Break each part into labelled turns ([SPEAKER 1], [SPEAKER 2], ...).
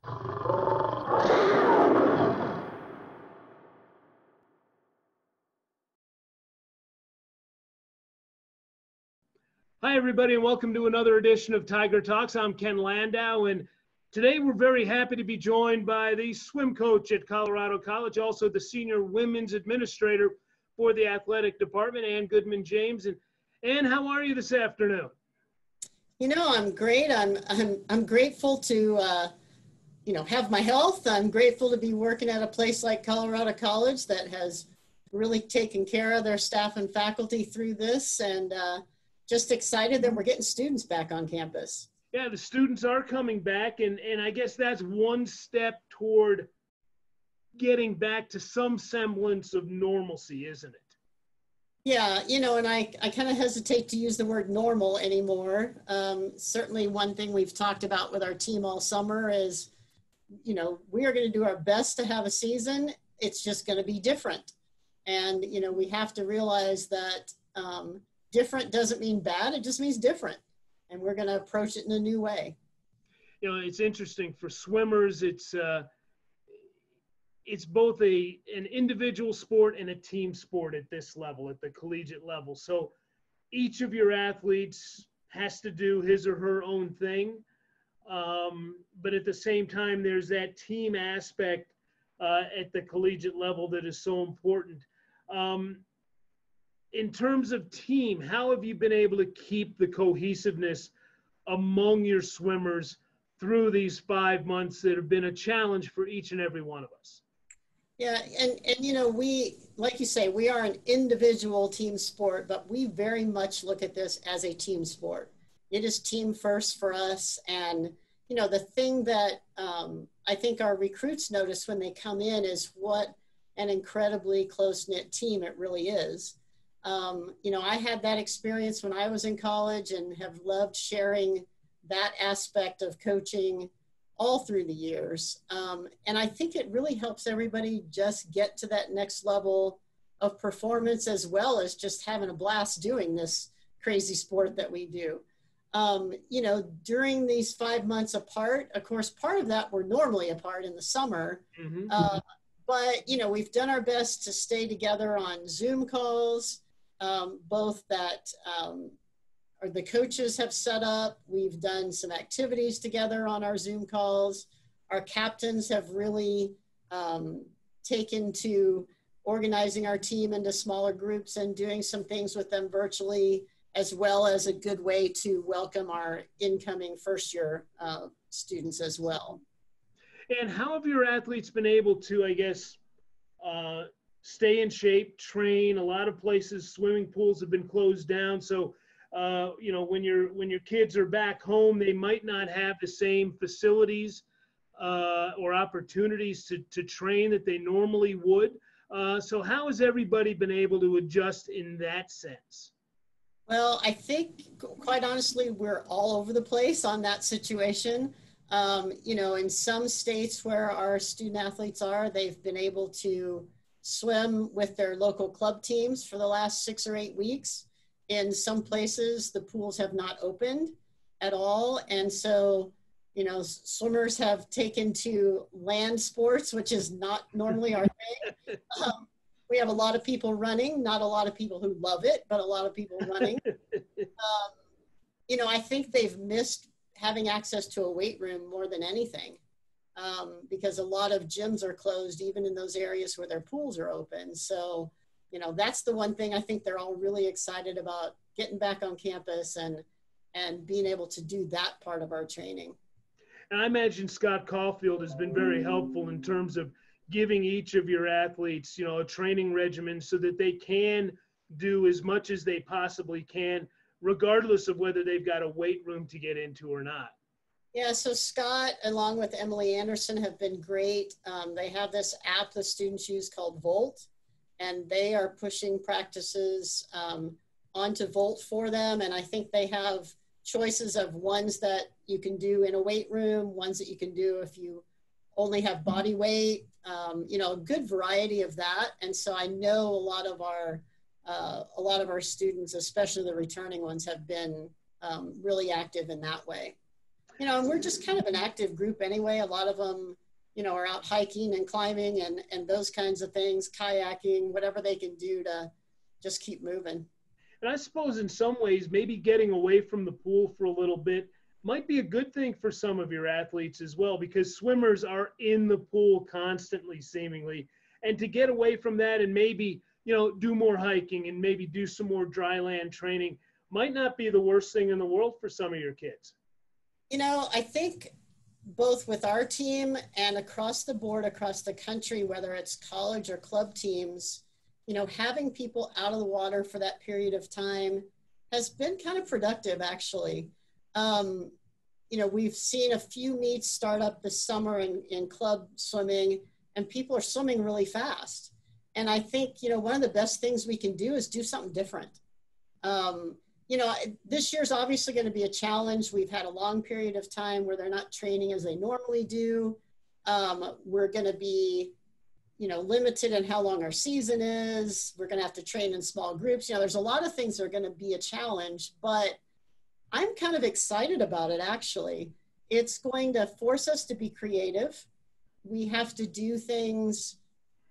[SPEAKER 1] Hi, everybody, and welcome to another edition of Tiger Talks. I'm Ken Landau, and today we're very happy to be joined by the swim coach at Colorado College, also the senior women's administrator for the athletic department, and Goodman James. And Ann, how are you this afternoon?
[SPEAKER 2] You know, I'm great. I'm grateful to have my health. I'm grateful to be working at a place like Colorado College that has really taken care of their staff and faculty through this, and just excited that we're getting students back on campus.
[SPEAKER 1] Yeah, the students are coming back, and I guess that's one step toward getting back to some semblance of normalcy, isn't it?
[SPEAKER 2] Yeah, and I kind of hesitate to use the word normal anymore. Certainly one thing we've talked about with our team all summer is, we are going to do our best to have a season. It's just going to be different. And, we have to realize that different doesn't mean bad. It just means different. And we're going to approach it in a new way.
[SPEAKER 1] It's interesting for swimmers. It's both an individual sport and a team sport at this level, at the collegiate level. So each of your athletes has to do his or her own thing. But at the same time, there's that team aspect at the collegiate level that is so important. In terms of team, how have you been able to keep the cohesiveness among your swimmers through these 5 months that have been a challenge for each and every one of us?
[SPEAKER 2] Yeah, and we, like you say, we are an individual team sport, but we very much look at this as a team sport. It is team first for us. And, the thing that I think our recruits notice when they come in is what an incredibly close-knit team it really is. I had that experience when I was in college and have loved sharing that aspect of coaching all through the years. And I think it really helps everybody just get to that next level of performance, as well as just having a blast doing this crazy sport that we do. During these 5 months apart, of course, part of that we're normally apart in the summer. Mm-hmm. But, we've done our best to stay together on Zoom calls, both that the coaches have set up. We've done some activities together on our Zoom calls. Our captains have really taken to organizing our team into smaller groups and doing some things with them virtually, as well as a good way to welcome our incoming first-year students as well.
[SPEAKER 1] And how have your athletes been able to, I guess, stay in shape, train? A lot of places, swimming pools have been closed down. So, when your kids are back home, they might not have the same facilities or opportunities to train that they normally would. So how has everybody been able to adjust in that sense?
[SPEAKER 2] Well, I think, quite honestly, we're all over the place on that situation. In some states where our student athletes are, they've been able to swim with their local club teams for the last 6 or 8 weeks. In some places, the pools have not opened at all. And so, swimmers have taken to land sports, which is not normally our thing. We have a lot of people running, not a lot of people who love it, but a lot of people running. I think they've missed having access to a weight room more than anything, because a lot of gyms are closed, even in those areas where their pools are open. So, that's the one thing I think they're all really excited about, getting back on campus and being able to do that part of our training.
[SPEAKER 1] And I imagine Scott Caulfield has been very helpful in terms of giving each of your athletes, a training regimen so that they can do as much as they possibly can, regardless of whether they've got a weight room to get into or not.
[SPEAKER 2] Yeah, so Scott, along with Emily Anderson, have been great. They have this app the students use called Volt, and they are pushing practices onto Volt for them. And I think they have choices of ones that you can do in a weight room, ones that you can do if you only have body weight, a good variety of that. And so I know a lot of our students, especially the returning ones, have been really active in that way. And we're just kind of an active group anyway. A lot of them, are out hiking and climbing and those kinds of things, kayaking, whatever they can do to just keep moving.
[SPEAKER 1] And I suppose in some ways, maybe getting away from the pool for a little bit might be a good thing for some of your athletes as well, because swimmers are in the pool constantly, seemingly. And to get away from that and maybe, do more hiking and maybe do some more dry land training might not be the worst thing in the world for some of your kids.
[SPEAKER 2] I think both with our team and across the board, across the country, whether it's college or club teams, having people out of the water for that period of time has been kind of productive, actually. We've seen a few meets start up this summer in club swimming, and people are swimming really fast. And I think, one of the best things we can do is do something different. This year's obviously going to be a challenge. We've had a long period of time where they're not training as they normally do. We're going to be, limited in how long our season is. We're going to have to train in small groups. There's a lot of things that are going to be a challenge, but I'm kind of excited about it, actually. It's going to force us to be creative. We have to do things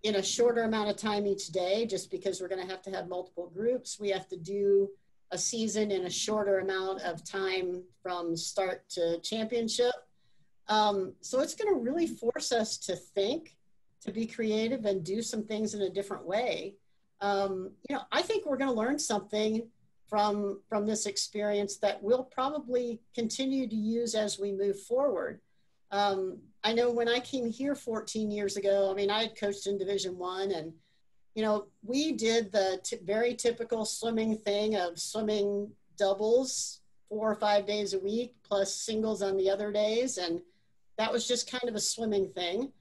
[SPEAKER 2] in a shorter amount of time each day, just because we're going to have multiple groups. We have to do a season in a shorter amount of time from start to championship. So it's going to really force us to think, to be creative, and do some things in a different way. I think we're going to learn something from this experience that we'll probably continue to use as we move forward. I know when I came here 14 years ago, I had coached in Division I, and we did the very typical swimming thing of swimming doubles 4 or 5 days a week plus singles on the other days. And that was just kind of a swimming thing.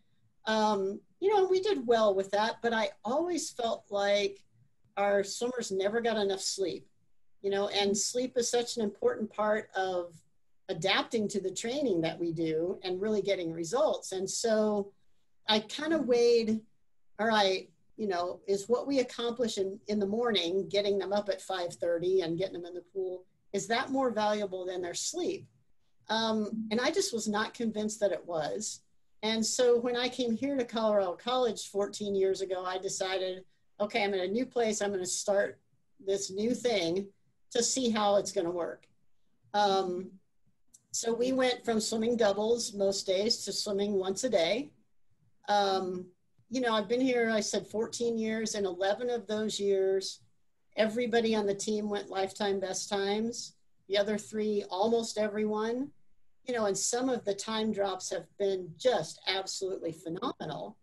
[SPEAKER 2] We did well with that, but I always felt like our swimmers never got enough sleep, and sleep is such an important part of adapting to the training that we do and really getting results. And so I kind of weighed, all right, is what we accomplish in the morning, getting them up at 5:30 and getting them in the pool, is that more valuable than their sleep? And I just was not convinced that it was. And so when I came here to Colorado College 14 years ago, I decided, okay, I'm in a new place. I'm going to start this new thing to see how it's going to work. So we went from swimming doubles most days to swimming once a day. I've been here, I said 14 years, and 11 of those years, everybody on the team went lifetime best times. The other 3, almost everyone. And some of the time drops have been just absolutely phenomenal.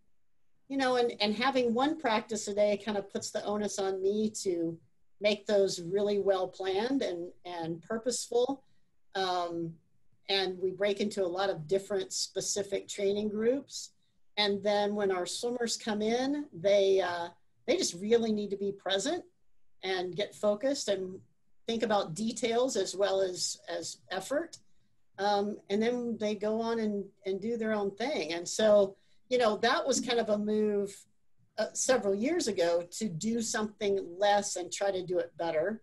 [SPEAKER 2] And having one practice a day kind of puts the onus on me to make those really well planned and purposeful. And we break into a lot of different specific training groups. And then when our swimmers come in, they just really need to be present and get focused and think about details as well as effort. And then they go on and do their own thing. And so, that was kind of a move several years ago to do something less and try to do it better.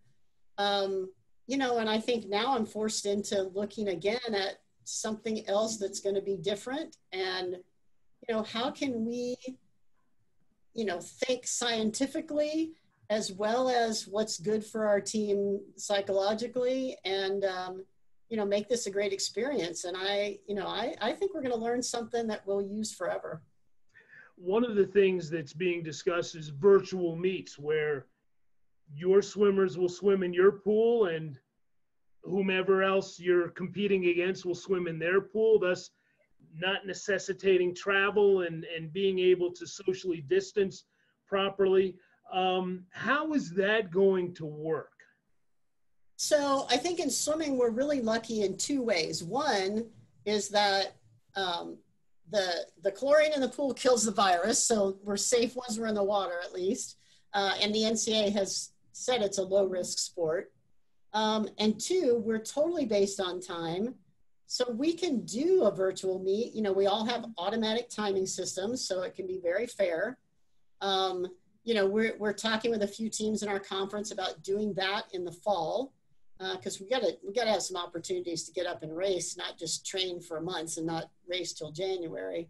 [SPEAKER 2] And I think now I'm forced into looking again at something else that's going to be different. And, how can we, think scientifically as well as what's good for our team psychologically, and, make this a great experience. And I think we're going to learn something that we'll use forever.
[SPEAKER 1] One of the things that's being discussed is virtual meets, where your swimmers will swim in your pool and whomever else you're competing against will swim in their pool, thus not necessitating travel and being able to socially distance properly. How is that going to work?
[SPEAKER 2] So I think in swimming, we're really lucky in 2 ways. One is that the chlorine in the pool kills the virus, so we're safe once we're in the water at least. And the NCAA has said it's a low-risk sport. And 2, we're totally based on time. So we can do a virtual meet. We all have automatic timing systems, so it can be very fair. We're talking with a few teams in our conference about doing that in the fall. because we gotta have some opportunities to get up and race, not just train for months and not race till January.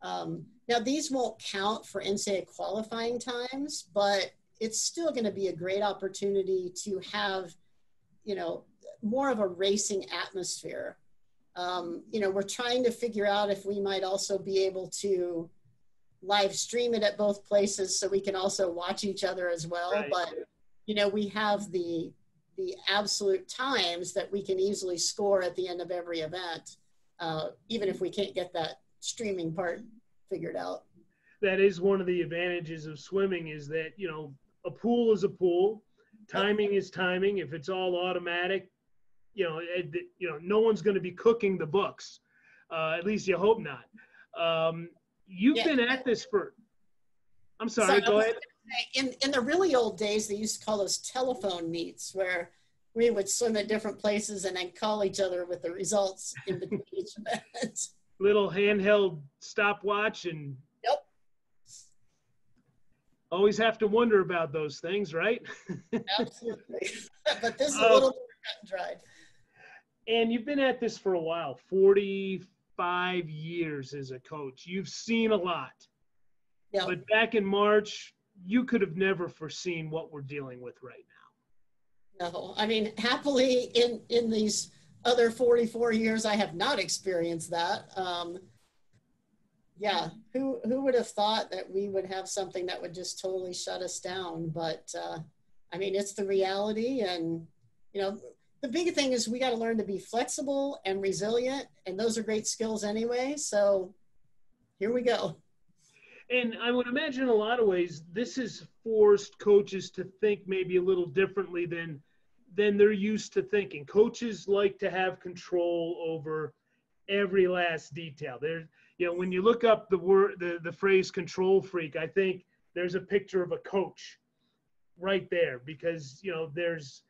[SPEAKER 2] Now these won't count for NCAA qualifying times, but it's still going to be a great opportunity to have, more of a racing atmosphere. We're trying to figure out if we might also be able to live stream it at both places so we can also watch each other as well. Right. But, we have the absolute times that we can easily score at the end of every event, even if we can't get that streaming part figured out.
[SPEAKER 1] That is one of the advantages of swimming, is that, a pool is a pool. Timing is timing. If it's all automatic, no one's going to be cooking the books. At least you hope not. You've been at this for, I'm sorry, go ahead.
[SPEAKER 2] In the really old days, they used to call those telephone meets, where we would swim at different places and then call each other with the results in between each event. Little
[SPEAKER 1] handheld stopwatch and
[SPEAKER 2] yep.
[SPEAKER 1] Always have to wonder about those things, right?
[SPEAKER 2] Absolutely. But this is a little more cut and dried.
[SPEAKER 1] And you've been at this for a while, 45 years as a coach. You've seen a lot.
[SPEAKER 2] Yep.
[SPEAKER 1] But back in March, you could have never foreseen what we're dealing with right
[SPEAKER 2] now. No, I mean, happily in these other 44 years, I have not experienced that. Who would have thought that we would have something that would just totally shut us down? But I mean, it's the reality. And, the big thing is we got to learn to be flexible and resilient. And those are great skills anyway. So here we go.
[SPEAKER 1] And I would imagine in a lot of ways, this has forced coaches to think maybe a little differently than they're used to thinking. Coaches like to have control over every last detail. There's, when you look up the phrase control freak, I think there's a picture of a coach right there, because, there's,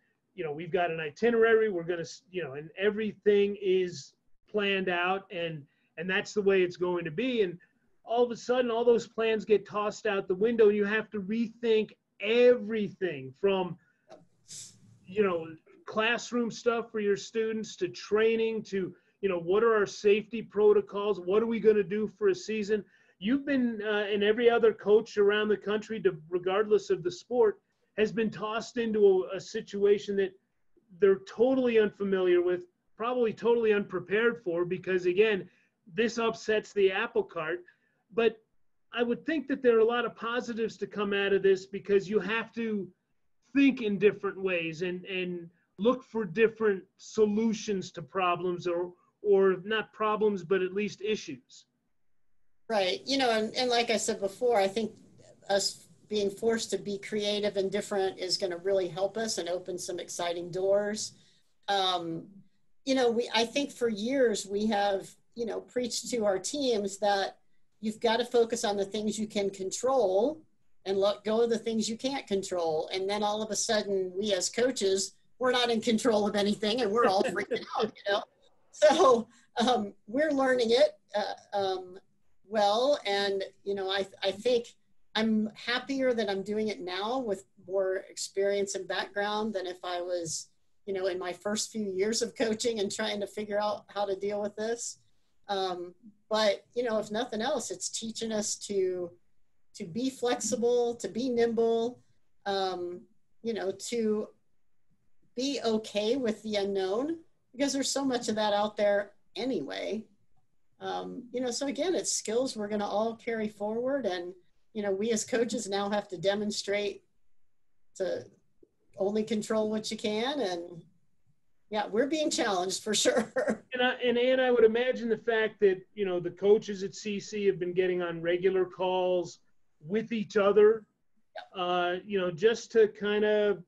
[SPEAKER 1] we've got an itinerary, we're going to, and everything is planned out, and that's the way it's going to be. And all of a sudden, all those plans get tossed out the window, and you have to rethink everything from, classroom stuff for your students to training to, what are our safety protocols? What are we going to do for a season? You've been, and every other coach around the country, regardless of the sport, has been tossed into a situation that they're totally unfamiliar with, probably totally unprepared for, because, again, this upsets the apple cart. But I would think that there are a lot of positives to come out of this, because you have to think in different ways and look for different solutions to problems, or not problems, but at least issues.
[SPEAKER 2] Right. And like I said before, I think us being forced to be creative and different is going to really help us and open some exciting doors. I think for years we have, preached to our teams that you've got to focus on the things you can control and let go of the things you can't control. And then all of a sudden, we as coaches, we're not in control of anything, and we're all freaking out, So we're learning it well. And, I think I'm happier that I'm doing it now with more experience and background than if I was, in my first few years of coaching and trying to figure out how to deal with this. But, if nothing else, it's teaching us to be flexible, to be nimble, to be okay with the unknown, because there's so much of that out there anyway. So again, it's skills we're going to all carry forward. And, we as coaches now have to demonstrate to only control what you can. And yeah, we're being challenged for sure.
[SPEAKER 1] And Ann, I would imagine the fact that, the coaches at CC have been getting on regular calls with each other, just to kind of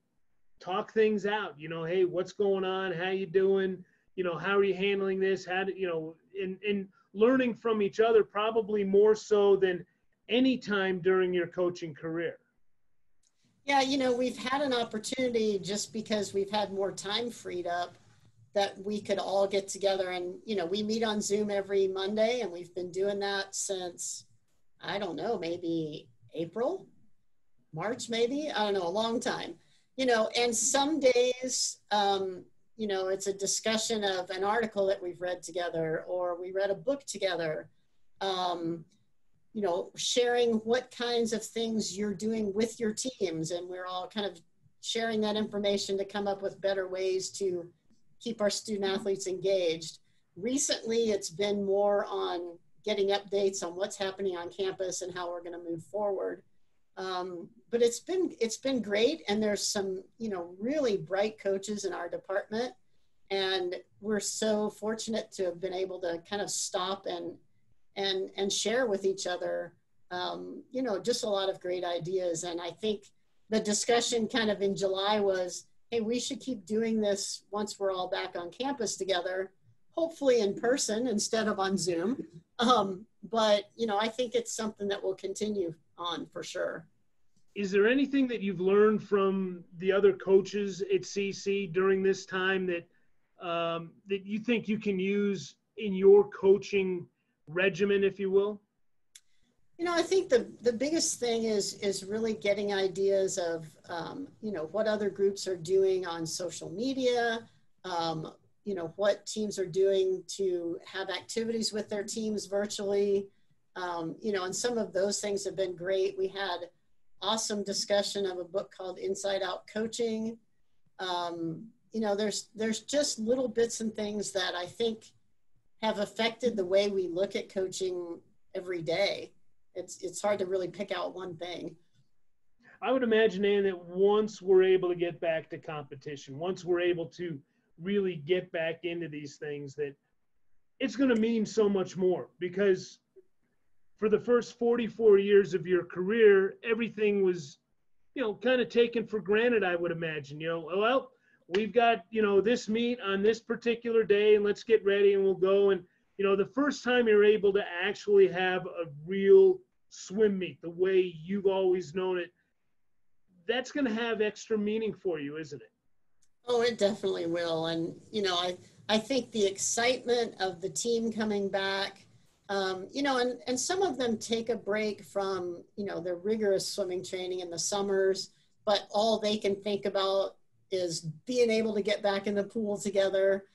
[SPEAKER 1] talk things out, hey, what's going on? How you doing? How are you handling this? How do, and learning from each other, probably more so than any time during your coaching career.
[SPEAKER 2] Yeah, we've had an opportunity, just because we've had more time freed up, that we could all get together. And, we meet on Zoom every Monday, and we've been doing that since, I don't know, maybe April, March, maybe, I don't know, a long time. You know, and some days, you know, it's a discussion of an article that we've read together, or we read a book together. Um, you know, sharing what kinds of things you're doing with your teams, and we're all kind of sharing that information to come up with better ways to keep our student athletes engaged. Recently, it's been more on getting updates on what's happening on campus and how we're going to move forward. But it's been great, and there's some, you know, really bright coaches in our department, and we're so fortunate to have been able to kind of stop and share with each other, you know, just a lot of great ideas. And I think the discussion kind of in July was, hey, we should keep doing this once we're all back on campus together, hopefully in person instead of on Zoom. But, you know, I think it's something that will continue on for sure.
[SPEAKER 1] Is there anything that you've learned from the other coaches at CC during this time that that you think you can use in your coaching regimen, if you will?
[SPEAKER 2] You know, I think the biggest thing is really getting ideas of, you know, what other groups are doing on social media, you know, what teams are doing to have activities with their teams virtually. You know, and some of those things have been great. We had awesome discussion of a book called Inside Out Coaching. You know, there's just little bits and things that I think have affected the way we look at coaching every day. It's hard to really pick out one thing.
[SPEAKER 1] I would imagine, Ann, that once we're able to get back to competition, once we're able to really get back into these things, that it's going to mean so much more, because for the first 44 years of your career, everything was, you know, kind of taken for granted, I would imagine. You know, well, we've got, you know, this meet on this particular day, and let's get ready and we'll go. And, you know, the first time you're able to actually have a real swim meet the way you've always known it, that's going to have extra meaning for you, isn't it?
[SPEAKER 2] Oh, it definitely will. And, you know, I think the excitement of the team coming back, you know, and some of them take a break from, you know, their rigorous swimming training in the summers, but all they can think about is being able to get back in the pool together.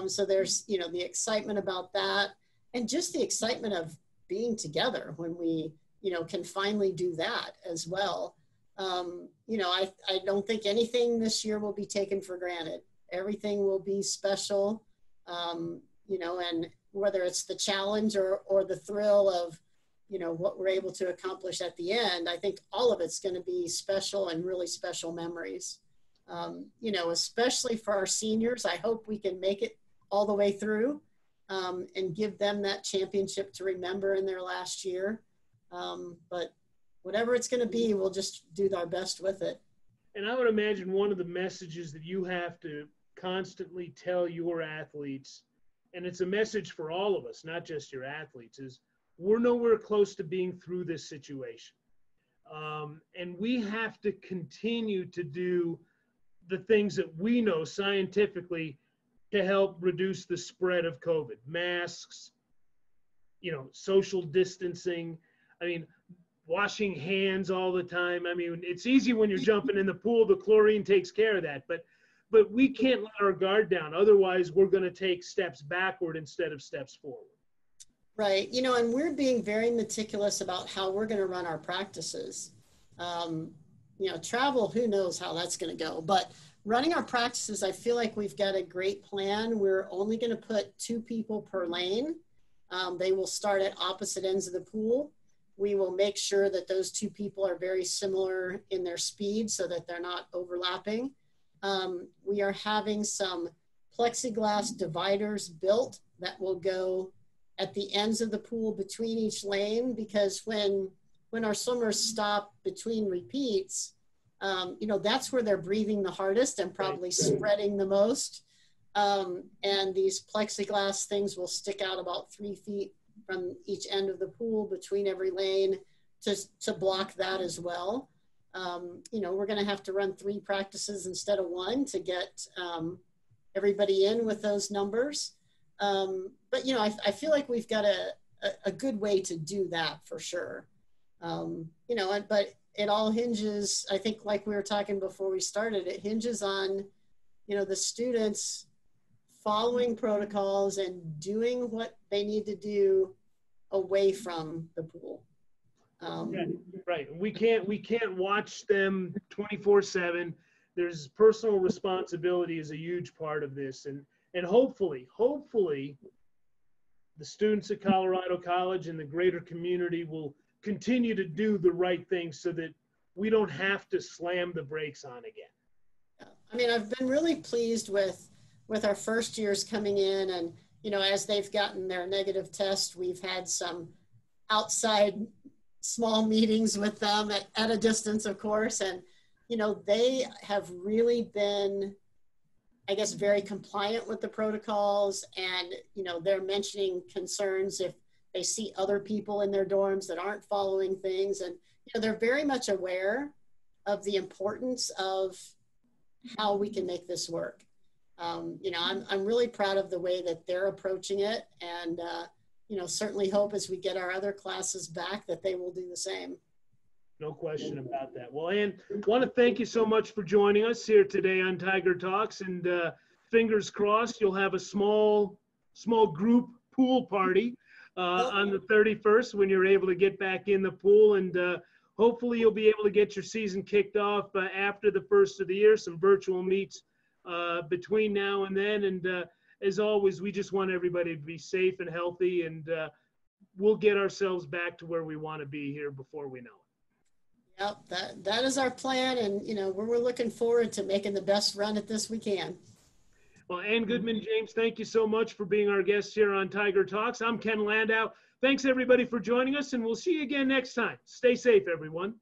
[SPEAKER 2] So there's, you know, the excitement about that, and just the excitement of being together when we, you know, can finally do that as well. You know, I don't think anything this year will be taken for granted. Everything will be special, you know, and whether it's the challenge or the thrill of, you know, what we're able to accomplish at the end, I think all of it's going to be special and really special memories. You know, especially for our seniors, I hope we can make it all the way through, and give them that championship to remember in their last year. But whatever it's going to be, we'll just do our best with it.
[SPEAKER 1] And I would imagine one of the messages that you have to constantly tell your athletes, and it's a message for all of us, not just your athletes, is we're nowhere close to being through this situation. And we have to continue to do the things that we know scientifically to help reduce the spread of COVID. Masks, you know, social distancing. I mean, washing hands all the time. I mean, it's easy when you're jumping in the pool, the chlorine takes care of that, but we can't let our guard down. Otherwise, we're going to take steps backward instead of steps forward.
[SPEAKER 2] Right. You know, and we're being very meticulous about how we're going to run our practices. You know, travel, who knows how that's going to go, but running our practices, I feel like we've got a great plan. We're only going to put 2 people per lane. They will start at opposite ends of the pool. We will make sure that those 2 people are very similar in their speed so that they're not overlapping. We are having some plexiglass dividers built that will go at the ends of the pool between each lane, because when our swimmers stop between repeats, you know, that's where they're breathing the hardest and probably spreading the most. And these plexiglass things will stick out about 3 feet from each end of the pool between every lane to block that as well. You know, we're going to have to run 3 practices instead of 1 to get everybody in with those numbers. But, you know, I feel like we've got a good way to do that for sure. You know, but it all hinges, I think, like we were talking before we started, it hinges on, you know, the students following protocols and doing what they need to do away from the pool.
[SPEAKER 1] Right. We can't watch them 24/7. There's personal responsibility is a huge part of this. And hopefully, the students at Colorado College and the greater community will continue to do the right thing so that we don't have to slam the brakes on again.
[SPEAKER 2] I mean, I've been really pleased with our first years coming in, and, you know, as they've gotten their negative test, we've had some outside small meetings with them at a distance, of course. And, you know, they have really been, I guess, very compliant with the protocols. And, you know, they're mentioning concerns if they see other people in their dorms that aren't following things. And, you know, they're very much aware of the importance of how we can make this work. You know, I'm really proud of the way that they're approaching it. And, you know, certainly hope as we get our other classes back that they will do the same.
[SPEAKER 1] No question about that. Well, Ann, I want to thank you so much for joining us here today on Tiger Talks, and fingers crossed you'll have a small group pool party on the 31st when you're able to get back in the pool, and hopefully you'll be able to get your season kicked off after the first of the year, some virtual meets between now and then. And as always, we just want everybody to be safe and healthy, and we'll get ourselves back to where we want to be here before we know it.
[SPEAKER 2] Yep, that is our plan, and, you know, we're looking forward to making the best run at this we can.
[SPEAKER 1] Well, Ann Goodman James, thank you so much for being our guest here on Tiger Talks. I'm Ken Landau. Thanks everybody for joining us, and we'll see you again next time. Stay safe, everyone.